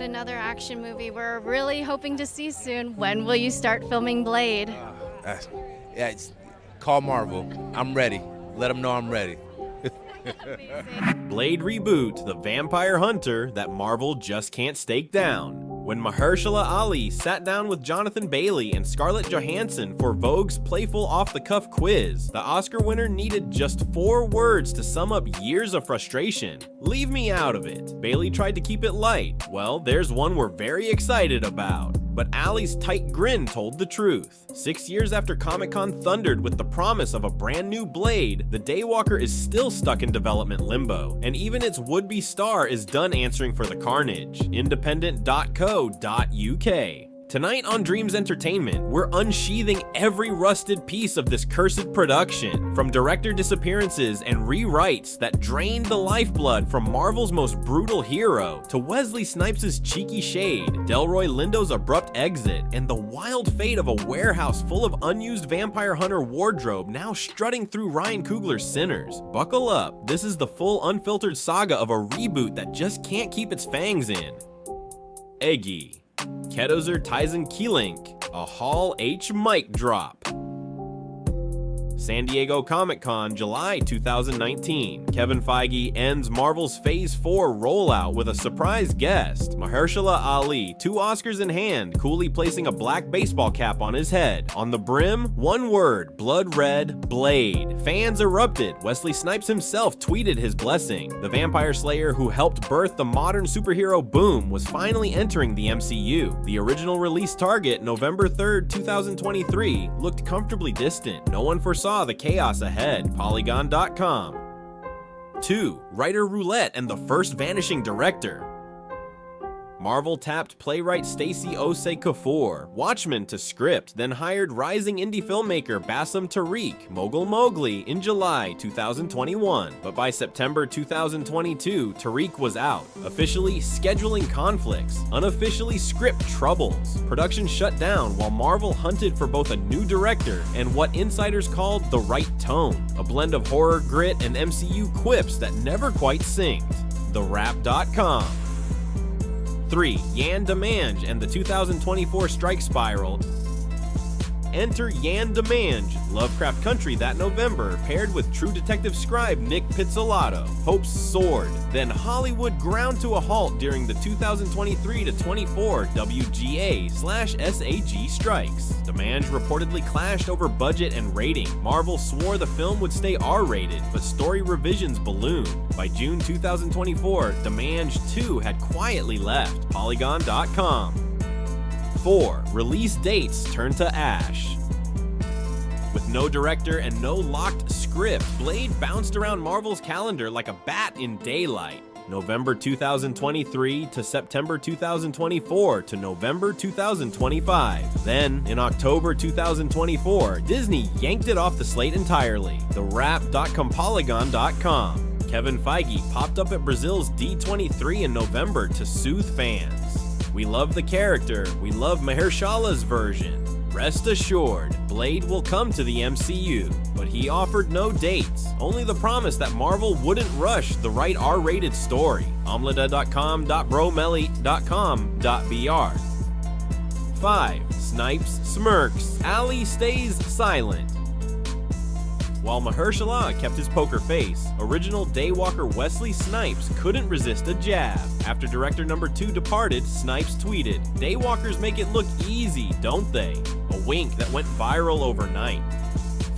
Another action movie we're really hoping to see soon. When will you start filming Blade? Call Marvel. I'm ready. Let them know I'm ready. Blade Reboot, the vampire hunter that Marvel just can't stake down. When Mahershala Ali sat down with Jonathan Bailey and Scarlett Johansson for Vogue's playful off-the-cuff quiz, the Oscar winner needed just 4 words to sum up years of frustration. Leave me out of it. Bailey tried to keep it light. Well, there's one we're very excited about. But Ali's tight grin told the truth. 6 years after Comic-Con thundered with the promise of a brand new Blade, the Daywalker is still stuck in development limbo, and even its would-be star is done answering for the carnage. Independent.co.uk. Tonight on Dreamz Entertainment, we're unsheathing every rusted piece of this cursed production, from director disappearances and rewrites that drained the lifeblood from Marvel's most brutal hero, to Wesley Snipes' cheeky shade, Delroy Lindo's abrupt exit, and the wild fate of a warehouse full of unused vampire hunter wardrobe now strutting through Ryan Coogler's Sinners. Buckle up, this is the full unfiltered saga of a reboot that just can't keep its fangs in. Eggy. Kedozer Tyson Keelink, a Hall H mic drop. San Diego Comic-Con, July 2019. Kevin Feige ends Marvel's Phase 4 rollout with a surprise guest, Mahershala Ali, 2 Oscars in hand, coolly placing a black baseball cap on his head. On the brim, one word, blood red, Blade. Fans erupted. Wesley Snipes himself tweeted his blessing. The vampire slayer who helped birth the modern superhero boom was finally entering the MCU. The original release target, November 3rd, 2023, looked comfortably distant. No one foresaw the chaos ahead. Polygon.com. 2. Writer Roulette and the first vanishing director. Marvel tapped playwright Stacey Osei Kaffour, Watchmen to script, then hired rising indie filmmaker Bassem Tariq, Mogul Mowgli, in July 2021. But by September 2022, Tariq was out, officially scheduling conflicts, unofficially script troubles. Production shut down while Marvel hunted for both a new director and what insiders called the right tone, a blend of horror grit and MCU quips that never quite synced. TheWrap.com. 3. Yan Demange and the 2024 Strike Spiral. Enter Yan Demange, Lovecraft Country that November, paired with True Detective scribe Nick Pizzolatto. Hopes soared. Then Hollywood ground to a halt during the 2023-24 WGA/SAG strikes. Demange reportedly clashed over budget and rating. Marvel swore the film would stay R-rated, but story revisions ballooned. By June 2024, Demange 2 had quietly left. Polygon.com. 4. Release dates turn to ash. With no director and no locked script, Blade bounced around Marvel's calendar like a bat in daylight. November 2023 to September 2024 to November 2025. Then, in October 2024, Disney yanked it off the slate entirely. TheWrap.compolygon.com. Kevin Feige popped up at Brazil's D23 in November to soothe fans. We love the character, we love Mahershala's version. Rest assured, Blade will come to the MCU, but he offered no dates, only the promise that Marvel wouldn't rush the right R-rated story. Omleda.com.bromelly.com.br. 5. Snipes smirks, Ali stays silent. While Mahershala kept his poker face, original Daywalker Wesley Snipes couldn't resist a jab. After director number 2 departed, Snipes tweeted, "Daywalkers make it look easy, don't they?" A wink that went viral overnight.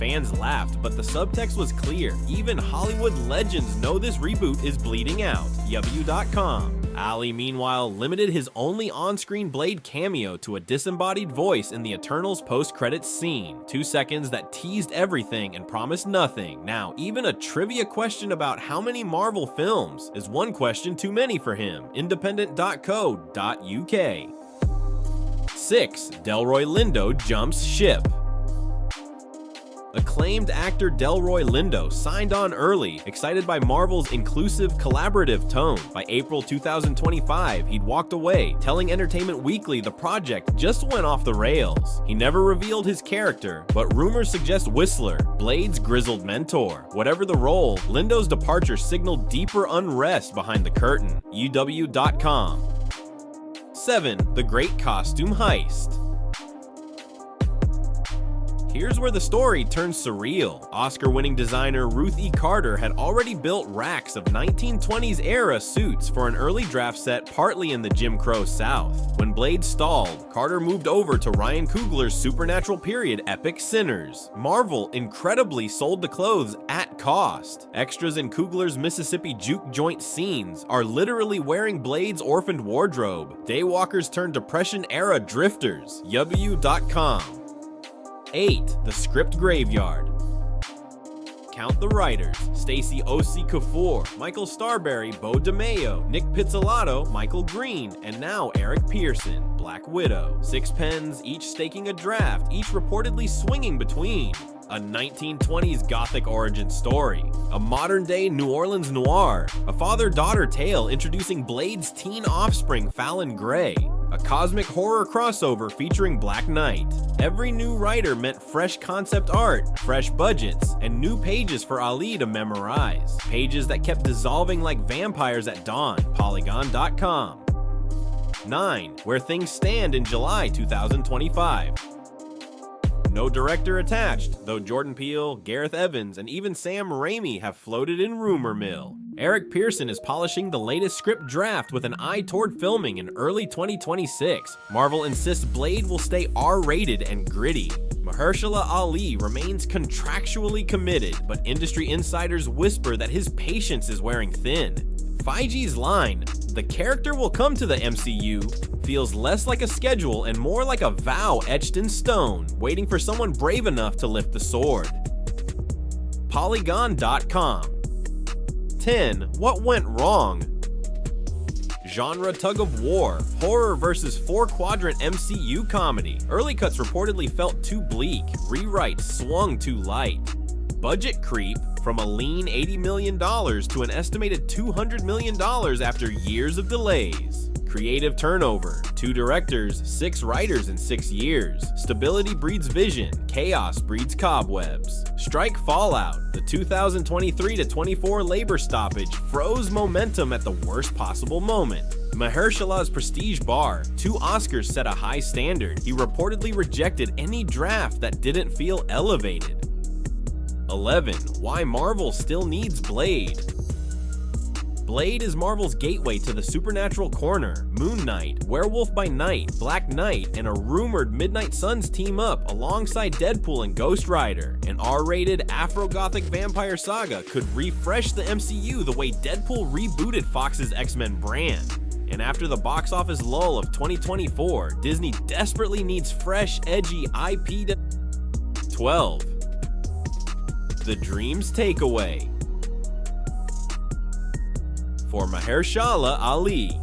Fans laughed, but the subtext was clear. Even Hollywood legends know this reboot is bleeding out. Yahoo.com. Ali, meanwhile, limited his only on-screen Blade cameo to a disembodied voice in the Eternals post-credits scene. 2 seconds that teased everything and promised nothing. Now, even a trivia question about how many Marvel films is one question too many for him. Independent.co.uk. 6. Delroy Lindo jumps ship. Acclaimed actor Delroy Lindo signed on early, excited by Marvel's inclusive, collaborative tone. By April 2025, he'd walked away, telling Entertainment Weekly the project just went off the rails. He never revealed his character, but rumors suggest Whistler, Blade's grizzled mentor. Whatever the role, Lindo's departure signaled deeper unrest behind the curtain. UW.com. 7. The Great Costume Heist. Here's where the story turns surreal. Oscar-winning designer Ruth E. Carter had already built racks of 1920s-era suits for an early draft set partly in the Jim Crow South. When Blade stalled, Carter moved over to Ryan Coogler's supernatural period epic Sinners. Marvel incredibly sold the clothes at cost. Extras in Coogler's Mississippi juke joint scenes are literally wearing Blade's orphaned wardrobe. Daywalkers turned Depression-era drifters. YW.com. 8. The Script Graveyard. Count the writers: Stacey O.C. Kaffour, Michael Starberry, Bo DeMayo, Nick Pizzolatto, Michael Green, and now Eric Pearson, Black Widow. 6 pens, each staking a draft, each reportedly swinging between a 1920s Gothic origin story, a modern-day New Orleans noir, a father-daughter tale introducing Blade's teen offspring Fallon Gray, a cosmic horror crossover featuring Black Knight. Every new writer meant fresh concept art, fresh budgets, and new pages for Ali to memorize. Pages that kept dissolving like vampires at dawn. Polygon.com. 9. Where Things Stand in July 2025. No director attached, though Jordan Peele, Gareth Evans, and even Sam Raimi have floated in rumor mill. Eric Pearson is polishing the latest script draft with an eye toward filming in early 2026. Marvel insists Blade will stay R-rated and gritty. Mahershala Ali remains contractually committed, but industry insiders whisper that his patience is wearing thin. Feige's line, "The character will come to the MCU," feels less like a schedule and more like a vow etched in stone, waiting for someone brave enough to lift the sword. Polygon.com. 10. What went wrong? Genre tug-of-war, horror versus 4-quadrant MCU comedy. Early cuts reportedly felt too bleak, rewrites swung too light. Budget creep, from a lean $80 million to an estimated $200 million after years of delays. Creative turnover, 2 directors, 6 writers in 6 years. Stability breeds vision, chaos breeds cobwebs. Strike fallout, the 2023-24 labor stoppage froze momentum at the worst possible moment. Mahershala's prestige bar, 2 Oscars set a high standard. He reportedly rejected any draft that didn't feel elevated. 11. Why Marvel still needs Blade. Blade is Marvel's gateway to the supernatural corner. Moon Knight, Werewolf by Night, Black Knight, and a rumored Midnight Suns team up alongside Deadpool and Ghost Rider. An R-rated Afro-Gothic vampire saga could refresh the MCU the way Deadpool rebooted Fox's X-Men brand. And after the box office lull of 2024, Disney desperately needs fresh, edgy IP to... 12. The Dreamz Takeaway. For Mahershala Ali,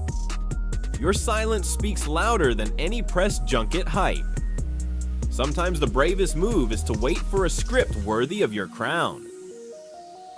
your silence speaks louder than any press junket hype. Sometimes the bravest move is to wait for a script worthy of your crown.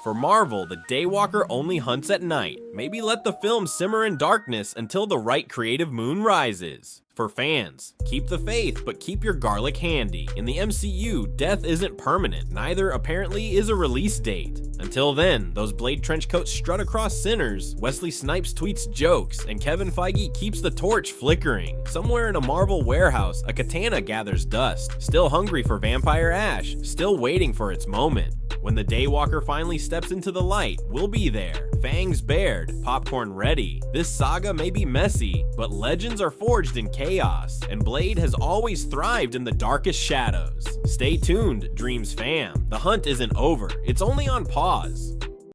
For Marvel, the Daywalker only hunts at night. Maybe let the film simmer in darkness until the right creative moon rises. For fans, keep the faith, but keep your garlic handy. In the MCU, death isn't permanent, neither apparently is a release date. Until then, those Blade trenchcoats strut across Sinners, Wesley Snipes tweets jokes, and Kevin Feige keeps the torch flickering. Somewhere in a Marvel warehouse, a katana gathers dust, still hungry for Vampire Ash, still waiting for its moment. When the Daywalker finally steps into the light, we'll be there, fangs bared, popcorn ready. This saga may be messy, but legends are forged in chaos, and Blade has always thrived in the darkest shadows. Stay tuned, Dreamz fam. The hunt isn't over, it's only on pause.